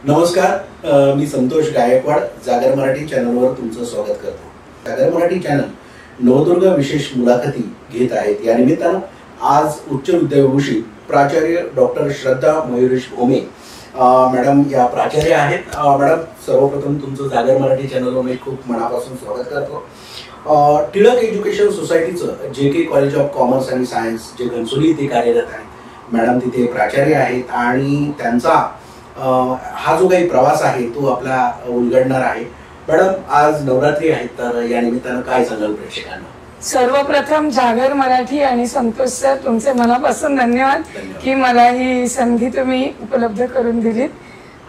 नमस्कार, मी संतोष गायकवाड जागर मराठी चॅनलवर तुमचं स्वागत करतो। जागर मराठी चॅनल नवदुर्ग विशेष मुलाखती घेत आहेत। या निमित्तानं आज उच्च विद्याभूषित प्राचार्य डॉक्टर श्रद्धा मयुरेश भोमे मॅडम या प्राचार्य आहेत। मॅडम, सर्वप्रथम तुमचं जागर मराठी चॅनलवर मी खूप मनापासून स्वागत करतो। टिळक एज्युकेशन सोसायटीचं JK कॉलेज ऑफ कॉमर्स आणि सायन्स जे घनसोली इथे कार्यरत आहे, मॅडम तिथे प्राचार्य आहेत आणि त्यांचा हा जो काही प्रवास आहे तो आपला उलगडणार आहे। मॅडम, आज नवरात्री आहे, तर या निमित्तानं काय सांगाल प्रेक्षकांना? सर्वप्रथम जागर मराठी आणि संतोष सर, तुमचे मनापासून धन्यवाद की मला ही संधी तुम्ही उपलब्ध करून दिलीत।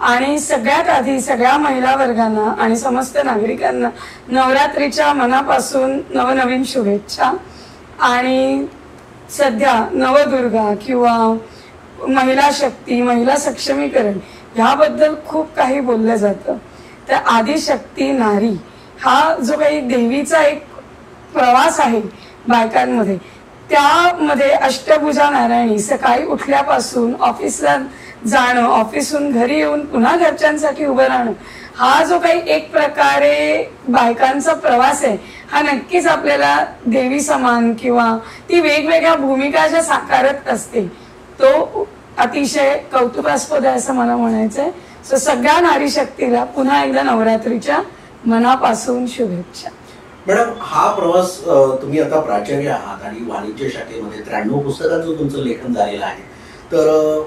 आणि सगळ्यात आधी सगळ्या महिला वर्गांना आणि समस्त नागरिकांना नवरात्रीच्या मनापासून नवनवीन शुभेच्छा। आणि सध्या नवदुर्गा किंवा महिला शक्ती, महिला सक्षमीकरण याबद्दल खूप काही बोललं जातं। तर आदिशक्ती नारी हा जो काही देवीचा एक प्रवास आहे बायकांमध्ये, त्यामध्ये अष्टभुजा नारायणी सकाळी उठल्यापासून ऑफिसला जाणं, ऑफिसहून घरी येऊन पुन्हा घरच्यांसाठी उभं राहणं, हा जो काही एक प्रकारे बायकांचा प्रवास आहे, हा नक्कीच आपल्याला देवी समान किंवा ती वेगवेगळ्या भूमिका ज्या साकारत असते तो अतिशय कौतुकास्पद आहे असं मला म्हणायचंय। सो सगळ्या नारी शक्तीला पुन्हा एकदा नवरात्रीच्या मनापासून शुभेच्छा। मॅडम, हा प्रवास तुम्ही आता प्राचार्य आहात आणि वाणिज्य शाखेमध्ये 93 पुस्तकांचं तुमचं लेखन झालेलं आहे, तर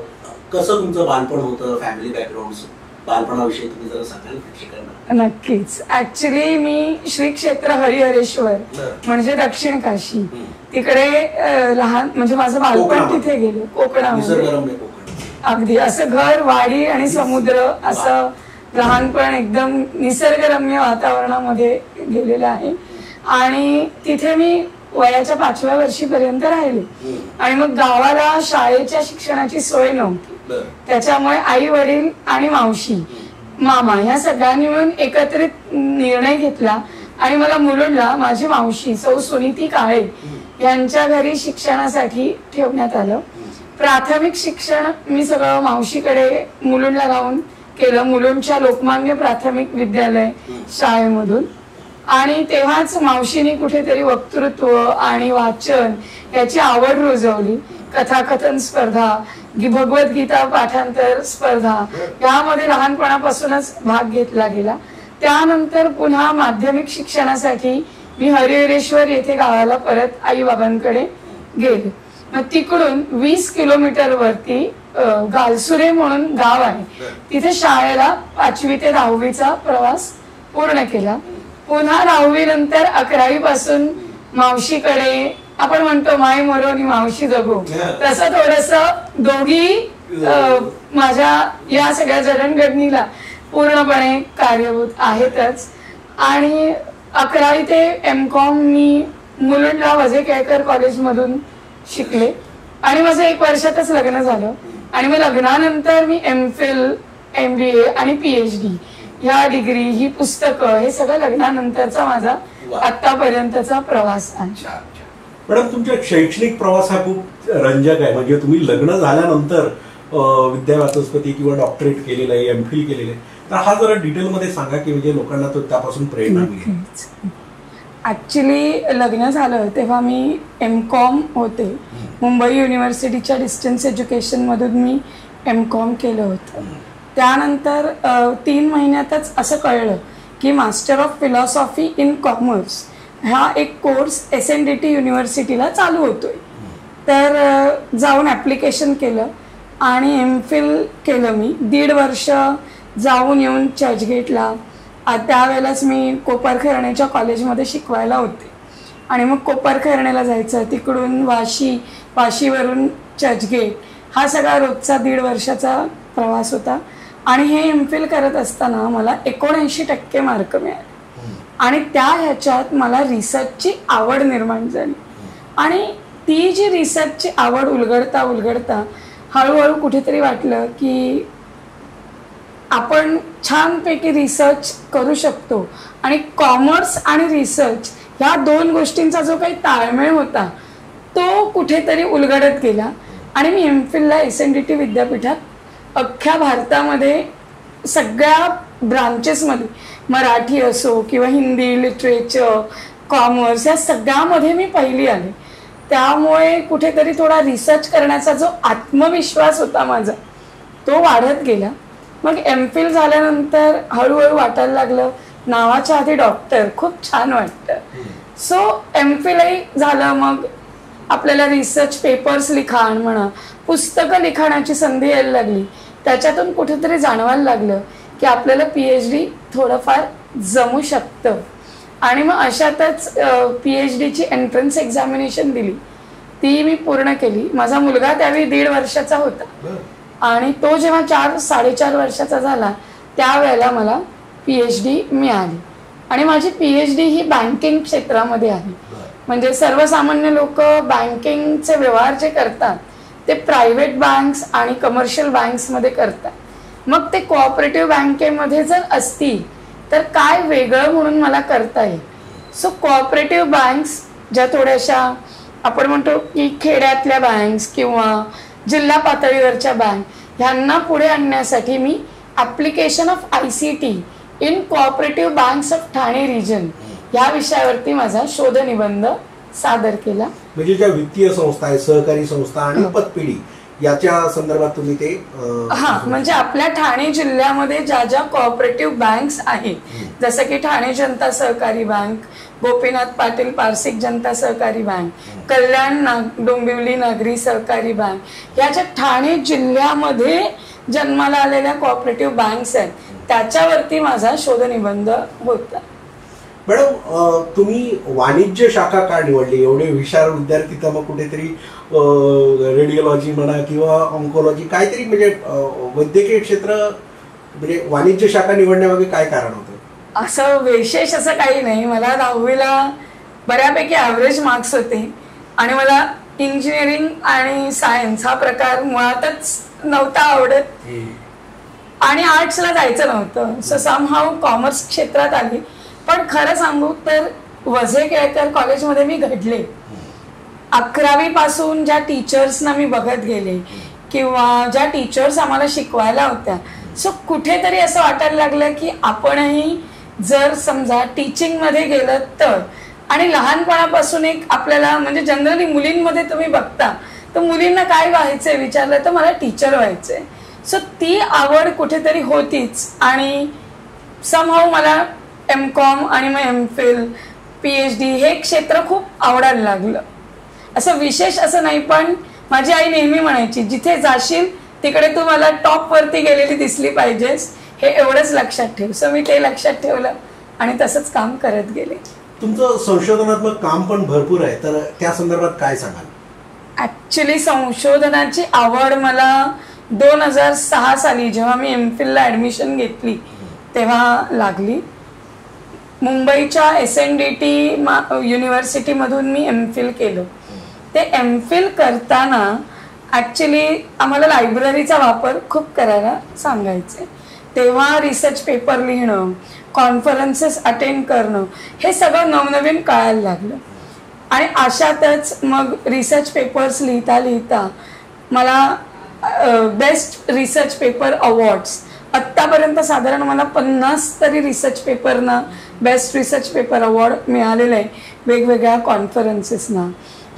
कसं तुमचं बालपण होतं, फॅमिली बॅकग्राऊंड, बालपणाविषयी तुम्ही जरा सांगाल प्रेक्षकांना? नक्कीच। ऍक्च्युली मी श्री क्षेत्र हरिहरेश्वर म्हणजे दक्षिण काशी तिकडे लहान, म्हणजे माझं बालपण तिथे गेलं, कोकणामध्ये। अगदी असं घर, वाडी आणि समुद्र असं लहानपण एकदम निसर्गरम्य वातावरणामध्ये गेलेलं आहे। आणि तिथे मी वयाच्या 5व्या वर्षीपर्यंत राहिले। आणि मग गावाला शाळेच्या शिक्षणाची सोय नव्हती, त्याच्यामुळे आई वडील आणि मावशी मामा या सगळ्यांनी मिळून एकत्रित निर्णय घेतला आणि मला मुलुंडला माझी मावशी सौ सुनीती काळे यांच्या घरी शिक्षणासाठी ठेवण्यात आलं। प्राथमिक शिक्षण मी सगळं मावशीकडे मुलुंडला राहून केलं, मुलुंडच्या लोकमान्य प्राथमिक विद्यालय शाळेमधून। आणि तेव्हाच मावशीने कुठेतरी वक्तृत्व आणि वाचन याची आवड रुजवली। कथाकथन स्पर्धा, भगवद्गीता पाठांतर स्पर्धा यामध्ये लहानपणापासूनच भाग घेतला गेला। त्यानंतर पुन्हा माध्यमिक शिक्षणासाठी मी हरिहरेश्वर येथे गावाला परत आई बाबांकडे गेले। मग तिकडून 20 किलोमीटर वरती गालसुरे म्हणून गाव आहे, तिथे शाळेला 5वी ते 10वीचा प्रवास पूर्ण केला। पुन्हा 10वी नंतर 11वी पासून मावशीकडे, आपण म्हणतो माय मोरोनी मावशी जगो, तसं थोडस दोघी माझ्या या सगळ्या जडणघडणीला पूर्णपणे कार्यभूत आहेतच। आणि 11वी ते M.Com मी मुलुंडला वजे केळकर कॉलेज मधून शिकले आणि माझं 1 वर्षातच लग्न झालं। आणि मग लग्नानंतर मी MPhil, MBA आणि PhD ह्या डिग्री, ही पुस्तकं, हे सगळं लग्नानंतरचा माझा आतापर्यंतचा प्रवास आहे। मॅडम, तुमचा शैक्षणिक प्रवास हा खूप रंजक आहे। म्हणजे तुम्ही लग्न झाल्यानंतर विद्यावाचस्पती किंवा डॉक्टरेट केलेलं आहे, MPhil केलेलं आहे, तर हा जरा डिटेलमध्ये सांगा की म्हणजे लोकांना तो त्यापासून प्रेरणा मिळेल। ऍक्च्युली लग्न झालं तेव्हा मी M.Com होते, मुंबई युनिव्हर्सिटीच्या डिस्टन्स एज्युकेशन मधून मी M.Com केलं होतं। त्यानंतर 3 महिन्यातच असं कळलं की master of philosophy in commerce हा एक कोर्स SNDT युनिव्हर्सिटीला चालू होतोय। तर जाऊन ऍप्लिकेशन केलं आणि MPhil केलं मी 1.5 वर्ष जाऊन येऊन चर्चगेटला। त्यावेळेलाच मी कोपरखैरण्याच्या कॉलेजमध्ये शिकवायला होते आणि मग कोपरखैरण्याला जायचं, तिकडून वाशीवरून चर्चगेट, हा सगळा रोजचा 1.5 वर्षाचा प्रवास होता। आणि हे MPhil करत असताना मला 79% मार्क मिळाले आणि त्या ह्याच्यात मला रिसर्चची आवड निर्माण झाली। आणि ती जी रिसर्चची आवड उलगडता हळूहळू कुठेतरी वाटलं की आपण छानपैकी रिसर्च करू शकतो। आणि कॉमर्स आणि रिसर्च ह्या 2 गोष्टींचा जो काही ताळमेळ होता तो कुठेतरी उलगडत गेला आणि मी MPhilला SNDT विद्यापीठात अख्ख्या भारतामध्ये सगळ्या ब्रांचेसमध्ये, मराठी असो किंवा हिंदी, लिटरेचर, कॉमर्स, या सगळ्यामध्ये मी पहिली आले. त्यामुळे कुठेतरी थोडा रिसर्च करण्याचा जो आत्मविश्वास होता माझा तो वाढत गेला. मग MPhil झाल्यानंतर हळूहळू वाटायला लागलं नावाच्या आधी डॉक्टर, खूप छान वाटतं. सो MPhilही झालं. मग आपल्याला रिसर्च पेपर्स लिखाण म्हणा, पुस्तकं लिखाणाची संधी यायला लागली. त्याच्यातून कुठेतरी जाणवायला लागलं की आपल्याला PhD थोडंफार जमू शकतं. आणि मग अशातच PhDची एंट्रन्स एक्झामिनेशन दिली, ती मी पूर्ण केली. माझा मुलगा त्यावेळी 1.5 वर्षाचा होता आणि तो जेव्हा 4-4.5 वर्षाचा झाला त्यावेळेला मला PhD मिळाली. आणि माझी PhD ही बँकिंग क्षेत्रामध्ये आहे. म्हणजे सर्वसामान्य लोक बँकिंगचे व्यवहार जे करतात ते प्रायव्हेट बँक्स आणि कमर्शियल बँक्समध्ये करतात. मग ते कोऑपरेटिव्ह बँकेमध्ये जर असतील तर काय वेगळं म्हणून मला करता येईल. सो कोऑपरेटिव्ह बँक्स ज्या थोड्याशा आपण म्हणतो की खेड्यातल्या बँक्स किंवा जिल्हा पातळीवरच्या बँक, ह्यांना पुढे आणण्यासाठी मी application of ICT in cooperative banks of Thane region या विषयावरती माझा शोधनिबंध सादर केला. म्हणजे ज्या वित्तीय संस्था आहेत, सहकारी संस्था आणि पतपिढी याच्या संदर्भात तुम्ही ते म्हणजे आपल्या ठाणे जिल्ह्यामध्ये ज्या ज्या कोऑपरेटिव्ह बँक्स आहेत, जसं की ठाणे जनता सहकारी बँक, गोपीनाथ पाटील पारसिक जनता सहकारी बँक, कल्याण डोंबिवली नागरी सहकारी बँक, या ज्या ठाणे जिल्ह्यामध्ये जन्माला आलेल्या कोऑपरेटिव्ह बँक्स आहेत त्याच्यावरती माझा शोधनिबंध होता. मॅडम, तुम्ही वाणिज्य शाखा का निवडली? एवढे हुशार विद्यार्थी तर मग कुठेतरी रेडिओलॉजी म्हणा किंवा ऑन्कोलॉजी काहीतरी, म्हणजे वैद्यकीय क्षेत्र, म्हणजे वाणिज्य शाखा निवडण्यामागे काय कारण होतं? असं विशेष असं काही नाही. मला 10वीला बऱ्यापैकी ॲव्हरेज मार्क्स होते आणि मला इंजिनिअरिंग आणि सायन्स हा प्रकार मुळातच नव्हता आवडत आणि आर्ट्सला जायचं नव्हतं. सो समहाऊ कॉमर्स क्षेत्रात आली. पण खरं सांगू तर वझे केळकर कॉलेजमध्ये मी घडले. 11वी पासून ज्या टीचर्सना मी बघत गेले किंवा ज्या टीचर्स आम्हाला शिकवायला होत्या, सो कुठेतरी असं वाटायला लागलं की आपणही जर समजा टीचिंगमध्ये गेलं तर. आणि लहानपणापासून एक आपल्याला, म्हणजे जनरली मुलींमध्ये तुम्ही बघता तर मुलींना काय व्हायचंय विचारलं तर मला टीचर व्हायचंय. सो ती आवड कुठेतरी होतीच. आणि समहाऊ मला MCOM आणि मग MPhil, PhD हे क्षेत्र खूप आवडायला लागलं. असं विशेष असं नाही, पण माझी आई नेहमी म्हणायची जिथे जाशील तिकडे तू मला टॉप वरती गेलेली दिसली पाहिजेस, हे एवढंच लक्षात ठेव. सो मी ते लक्षात ठेवलं आणि तसंच काम करत गेले. तुमचं संशोधनात्मक काम पण भरपूर आहे, तर त्या संदर्भात काय सांगाल? ऍक्च्युली संशोधनाची आवड मला 2006 साली जेव्हा मी MPhilला ऍडमिशन घेतली तेव्हा लागली. मुंबईच्या SNDT युनिव्हर्सिटीमधून मी MPhil केलं. ते MPhil करताना ऍक्च्युली आम्हाला लायब्ररीचा वापर खूप करायला सांगायचे. तेव्हा रिसर्च पेपर लिहिणं, कॉन्फरन्सेस अटेंड करणं, हे सगळं नवनवीन कळायला लागलं. आणि अशातच मग रिसर्च पेपर्स लिहिता लिहिता मला बेस्ट रिसर्च पेपर अवॉर्ड्स आत्तापर्यंत साधारण मला 50 तरी रिसर्च पेपरना बेस्ट रिसर्च पेपर अवॉर्ड मिळालेलं आहे वेगवेगळ्या कॉन्फरन्सेसना.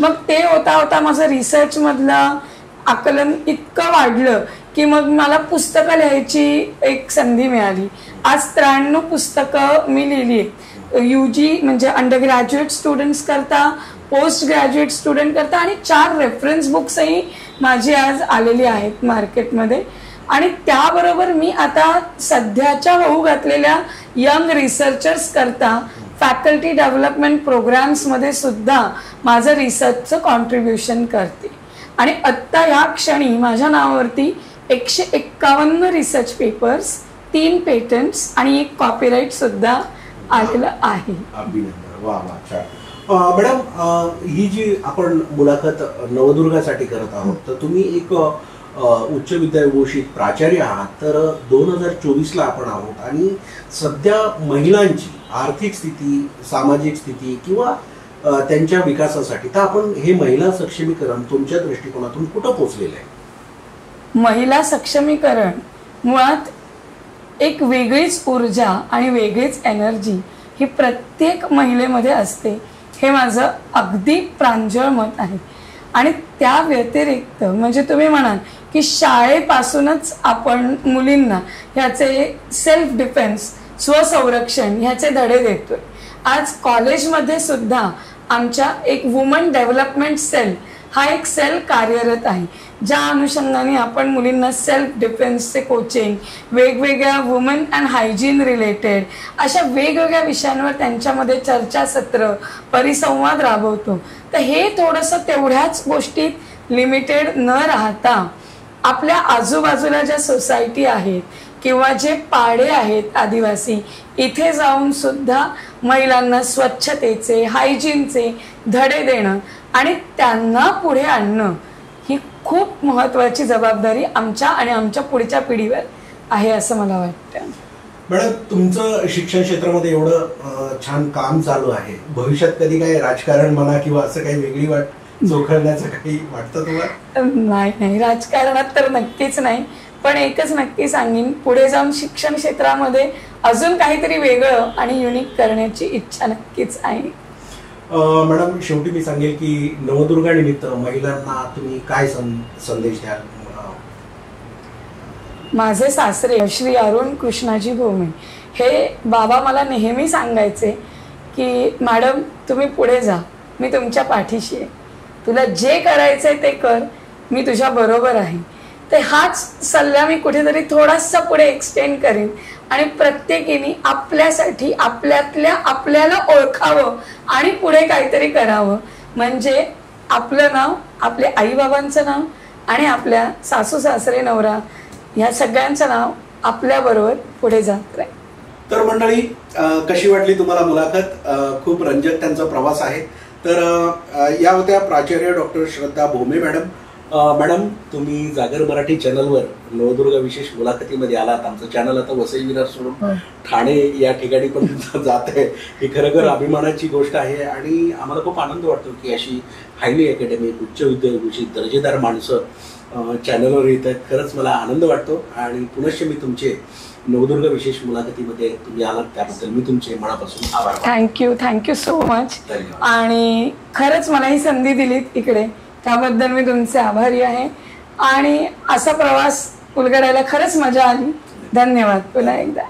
मग ते होता होता माझं रिसर्चमधलं आकलन इतकं वाढलं की मग मला पुस्तकं लिहायची एक संधी मिळाली. आज 93 पुस्तकं मी लिहिली आहेत. UG म्हणजे अंडर ग्रॅज्युएट स्टुडंट्स करता, पोस्ट ग्रॅज्युएट स्टुडंट करता आणि 4 रेफरन्स बुक्सही माझी आज आलेली आहेत मार्केटमध्ये. आणि त्याबरोबर मी आता सध्याच्या होऊ घातलेल्या यंग रिसर्चर्स करता फॅकल्टी डेव्हलपमेंट प्रोग्राम्समध्ये सुद्धा माझं रिसर्चचं कॉन्ट्रीब्युशन करते. आणि आत्ता या क्षणी माझ्या नावावरती 151 रिसर्च पेपर्स, 3 पेटंट्स आणि 1 कॉपीराईट सुद्धा आलेलं आहे. वा वा, छान. मॅडम, ही जी आपण मुलाखत नवदुर्गासाठी करत आहोत, तर तुम्ही एक उच्च विद्याभूषित प्राचार्य आहात. तर 2024ला आपण आहोत आणि सध्या महिलांची आर्थिक स्थिती, सामाजिक स्थिती किंवा त्यांच्या विकासासाठी तर आपण हे महिला सक्षमीकरण तुमच्या दृष्टिकोनातून कुठं पोहोचलेलं आहे? महिला सक्षमीकरण मुळात एक वेगळीच ऊर्जा आणि वेगळीच एनर्जी ही प्रत्येक महिलेमध्ये असते, हे माझं अगदी प्रांजळ मत आहे. आणि त्या व्यतिरिक्त म्हणजे तुम्ही म्हणाल की शाळेपासूनच आपण मुलींना ह्याचे सेल्फ डिफेन्स, स्वसंरक्षण ह्याचे धडे देतोय. आज कॉलेजमध्ये सुद्धा आमच्या एक वुमन डेव्हलपमेंट सेल हा एक सेल कार्यरत आहे, ज्या अनुषंगाने आपण मुलींना सेल्फ डिफेन्सचे कोचिंग, वेगवेगळ्या वुमन अँड हायजीन रिलेटेड अशा वेगवेगळ्या विषयांवर त्यांच्यामध्ये चर्चासत्र, परिसंवाद राबवतो. तर हे थोडंसं तेवढ्याच गोष्टीत लिमिटेड न राहता आपल्या आजूबाजूला ज्या सोसायटी आहेत किंवा जे पाडे आहेत आदिवासी, इथे जाऊन सुद्धा महिलांना स्वच्छतेचे, हायजीनचे धडे देणं आणि त्यांना पुढे आणणं ही खूप महत्त्वाची जबाबदारी आमच्या आणि आमच्या पुढच्या पिढीवर आहे असं मला वाटतं. मॅडम, तुमचं शिक्षण क्षेत्रामध्ये एवढं छान काम चालू आहे, भविष्यात कधी काही राजकारण म्हणा किंवा असं काही वेगळी वाट चोखळण्याचं काही वाटतं तुम्हाला? नाही, राजकारणात तर नक्कीच नाही. पण एकच नक्की सांगेन, पुढे जाऊन शिक्षण क्षेत्रामध्ये अजून काहीतरी वेगळं आणि युनिक करण्याची इच्छा नक्कीच आहे. मॅडम, शेवटी मी सांगेल की नवदुर्गा निमित्त महिलांना तुम्ही काय संदेश द्याल? माझे सासरे श्री अरुण कृष्णाजी भोमे हे बाबा मला नेहमी सांगायचे की मॅडम तुम्ही पुढे जा, मी तुमच्या पाठीशी आहे, तुला जे करायचंय ते कर, मी तुझ्या बरोबर आहे. तर हाच सल्ला मी कुठेतरी थोडासा पुढे एक्सटेंड करेन आणि प्रत्येकीने आपल्यासाठी आपल्यातल्या आपल्याला ओळखावं आणि पुढे काहीतरी करावं. म्हणजे आपलं नाव, आपल्या आईबाबांचं नाव आणि आपल्या सासू सासरे नवरा ह्या सगळ्यांचं नाव आपल्याबरोबर पुढे जात राहील. तर मंडळी, कशी वाटली तुम्हाला मुलाखत? खूप रंजक त्यांचा प्रवास आहे. तर या होत्या प्राचार्य डॉक्टर श्रद्धा भोमे मॅडम. मॅडम, तुम्ही जागर मराठी चॅनलवर नवदुर्गा विशेष मुलाखतीमध्ये आलात. आमचं चॅनल आता वसई विरार सोडून ठाणे या ठिकाणी पण जात आहे. ही खरोखर अभिमानाची गोष्ट आहे आणि आम्हाला खूप आनंद वाटतो की अशी हायली अकॅडमिक, उच्च विद्याभूषित, दर्जेदार माणसं चॅनलवर येत आहेत. खरंच मला आनंद वाटतो आणि पुनश्च मी तुमचे नवदुर्गा विशेष मुलाखतीमध्ये तुम्ही आलात त्याबद्दल मी तुमचे मनापासून आभार. Thank you so much. आणि खरंच मला ही संधी दिलीत इकडे, त्याबद्दल मी तुमचे आभारी आहे. आणि असा प्रवास उलगडायला खरंच मजा आली. धन्यवाद पुन्हा एकदा.